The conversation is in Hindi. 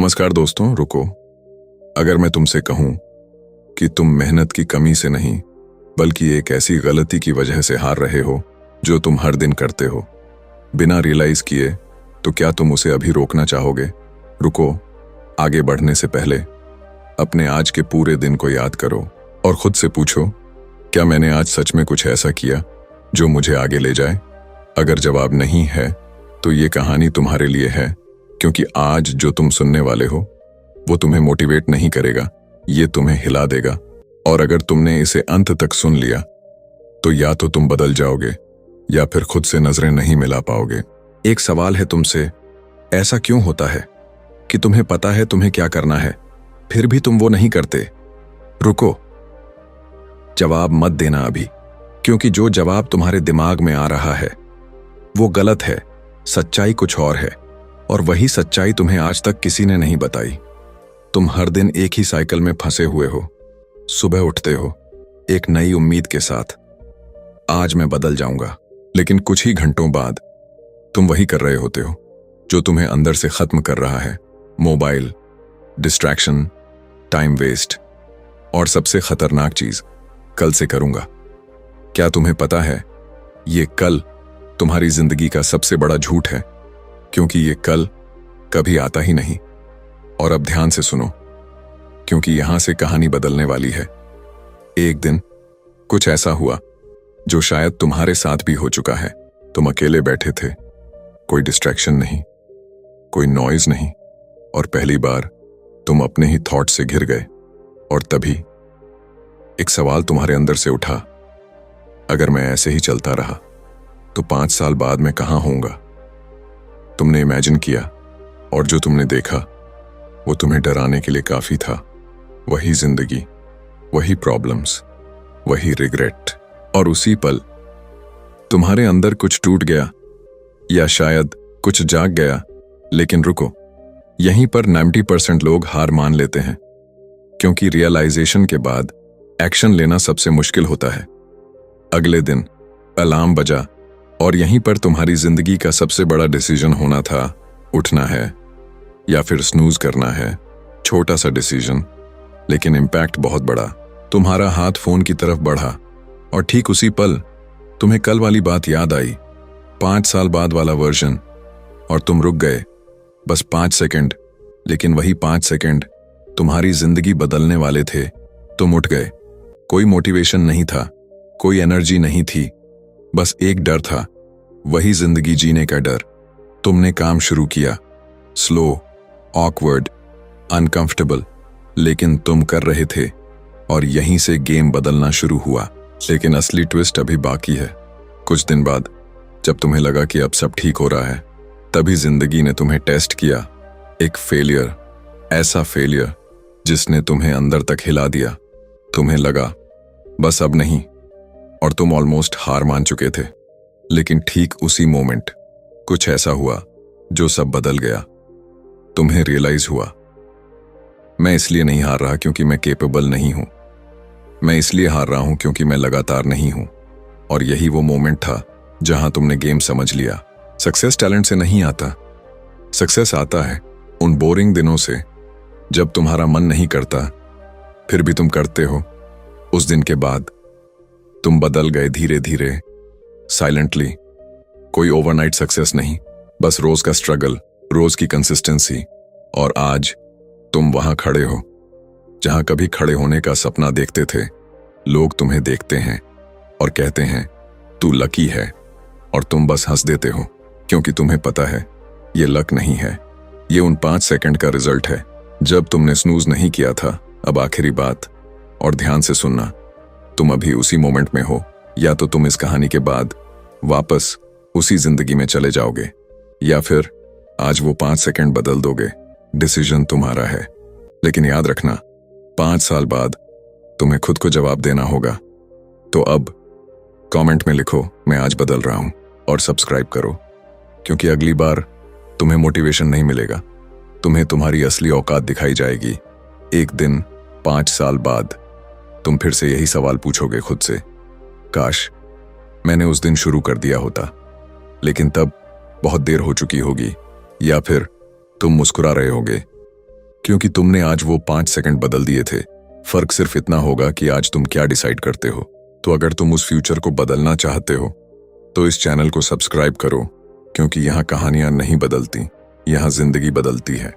नमस्कार दोस्तों, रुको। अगर मैं तुमसे कहूं कि तुम मेहनत की कमी से नहीं बल्कि एक ऐसी गलती की वजह से हार रहे हो जो तुम हर दिन करते हो बिना रियलाइज किए, तो क्या तुम उसे अभी रोकना चाहोगे? रुको। आगे बढ़ने से पहले अपने आज के पूरे दिन को याद करो और खुद से पूछो, क्या मैंने आज सच में कुछ ऐसा किया जो मुझे आगे ले जाए? अगर जवाब नहीं है तो ये कहानी तुम्हारे लिए है, क्योंकि आज जो तुम सुनने वाले हो वो तुम्हें मोटिवेट नहीं करेगा, ये तुम्हें हिला देगा। और अगर तुमने इसे अंत तक सुन लिया तो या तो तुम बदल जाओगे या फिर खुद से नजरें नहीं मिला पाओगे। एक सवाल है तुमसे, ऐसा क्यों होता है कि तुम्हें पता है तुम्हें क्या करना है, फिर भी तुम वो नहीं करते? रुको, जवाब मत देना अभी, क्योंकि जो जवाब तुम्हारे दिमाग में आ रहा है वो गलत है। सच्चाई कुछ और है, और वही सच्चाई तुम्हें आज तक किसी ने नहीं बताई। तुम हर दिन एक ही साइकिल में फंसे हुए हो। सुबह उठते हो एक नई उम्मीद के साथ, आज मैं बदल जाऊंगा, लेकिन कुछ ही घंटों बाद तुम वही कर रहे होते हो जो तुम्हें अंदर से खत्म कर रहा है। मोबाइल, डिस्ट्रैक्शन, टाइम वेस्ट, और सबसे खतरनाक चीज, कल से करूंगा। क्या तुम्हें पता है ये कल तुम्हारी जिंदगी का सबसे बड़ा झूठ है, क्योंकि ये कल कभी आता ही नहीं। और अब ध्यान से सुनो, क्योंकि यहां से कहानी बदलने वाली है। एक दिन कुछ ऐसा हुआ जो शायद तुम्हारे साथ भी हो चुका है। तुम अकेले बैठे थे, कोई डिस्ट्रैक्शन नहीं, कोई नॉइज नहीं, और पहली बार तुम अपने ही थॉट से घिर गए। और तभी एक सवाल तुम्हारे अंदर से उठा, अगर मैं ऐसे ही चलता रहा तो 5 साल बाद मैं कहां होऊंगा? तुमने इमेजिन किया, और जो तुमने देखा वो तुम्हें डराने के लिए काफी था। वही जिंदगी, वही प्रॉब्लम्स, वही रिग्रेट। और उसी पल तुम्हारे अंदर कुछ टूट गया, या शायद कुछ जाग गया। लेकिन रुको, यहीं पर 90% लोग हार मान लेते हैं, क्योंकि रियलाइजेशन के बाद एक्शन लेना सबसे मुश्किल होता है। अगले दिन अलार्म बजा, और यहीं पर तुम्हारी जिंदगी का सबसे बड़ा डिसीजन होना था। उठना है या फिर स्नूज करना है। छोटा सा डिसीजन, लेकिन इम्पैक्ट बहुत बड़ा। तुम्हारा हाथ फोन की तरफ बढ़ा, और ठीक उसी पल तुम्हें कल वाली बात याद आई, 5 साल बाद वाला वर्जन। और तुम रुक गए, बस 5 सेकंड, लेकिन वही 5 सेकंड तुम्हारी जिंदगी बदलने वाले थे। तुम उठ गए। कोई मोटिवेशन नहीं था, कोई एनर्जी नहीं थी, बस एक डर था, वही जिंदगी जीने का डर। तुमने काम शुरू किया, स्लो, ऑकवर्ड, अनकंफर्टेबल, लेकिन तुम कर रहे थे, और यहीं से गेम बदलना शुरू हुआ। लेकिन असली ट्विस्ट अभी बाकी है। कुछ दिन बाद जब तुम्हें लगा कि अब सब ठीक हो रहा है, तभी जिंदगी ने तुम्हें टेस्ट किया। एक फेलियर, ऐसा फेलियर जिसने तुम्हें अंदर तक हिला दिया। तुम्हें लगा बस अब नहीं, और तुम ऑलमोस्ट हार मान चुके थे। लेकिन ठीक उसी मोमेंट कुछ ऐसा हुआ जो सब बदल गया। तुम्हें रियलाइज हुआ, मैं इसलिए नहीं हार रहा क्योंकि मैं केपेबल नहीं हूं, मैं इसलिए हार रहा हूं क्योंकि मैं लगातार नहीं हूं। और यही वो मोमेंट था जहां तुमने गेम समझ लिया। सक्सेस टैलेंट से नहीं आता, सक्सेस आता है उन बोरिंग दिनों से जब तुम्हारा मन नहीं करता, फिर भी तुम करते हो। उस दिन के बाद तुम बदल गए धीरे धीरे, साइलेंटली। कोई ओवरनाइट सक्सेस नहीं, बस रोज का स्ट्रगल, रोज की कंसिस्टेंसी। और आज तुम वहां खड़े हो जहां कभी खड़े होने का सपना देखते थे। लोग तुम्हें देखते हैं और कहते हैं तू लकी है, और तुम बस हंस देते हो, क्योंकि तुम्हें पता है ये लक नहीं है, ये उन 5 सेकंड का रिजल्ट है जब तुमने स्नूज नहीं किया था। अब आखिरी बात, और ध्यान से सुनना, तुम अभी उसी मोमेंट में हो। या तो तुम इस कहानी के बाद वापस उसी जिंदगी में चले जाओगे, या फिर आज वो 5 सेकंड बदल दोगे। डिसीजन तुम्हारा है, लेकिन याद रखना, 5 साल बाद तुम्हें खुद को जवाब देना होगा। तो अब कमेंट में लिखो, मैं आज बदल रहा हूं, और सब्सक्राइब करो, क्योंकि अगली बार तुम्हें मोटिवेशन नहीं मिलेगा, तुम्हें तुम्हारी असली औकात दिखाई जाएगी। एक दिन 5 साल बाद तुम फिर से यही सवाल पूछोगे खुद से, काश मैंने उस दिन शुरू कर दिया होता, लेकिन तब बहुत देर हो चुकी होगी। या फिर तुम मुस्कुरा रहे होगे, क्योंकि तुमने आज वो 5 सेकंड बदल दिए थे। फर्क सिर्फ इतना होगा कि आज तुम क्या डिसाइड करते हो। तो अगर तुम उस फ्यूचर को बदलना चाहते हो तो इस चैनल को सब्सक्राइब करो, क्योंकि यहाँ कहानियां नहीं बदलती, यहाँ जिंदगी बदलती है।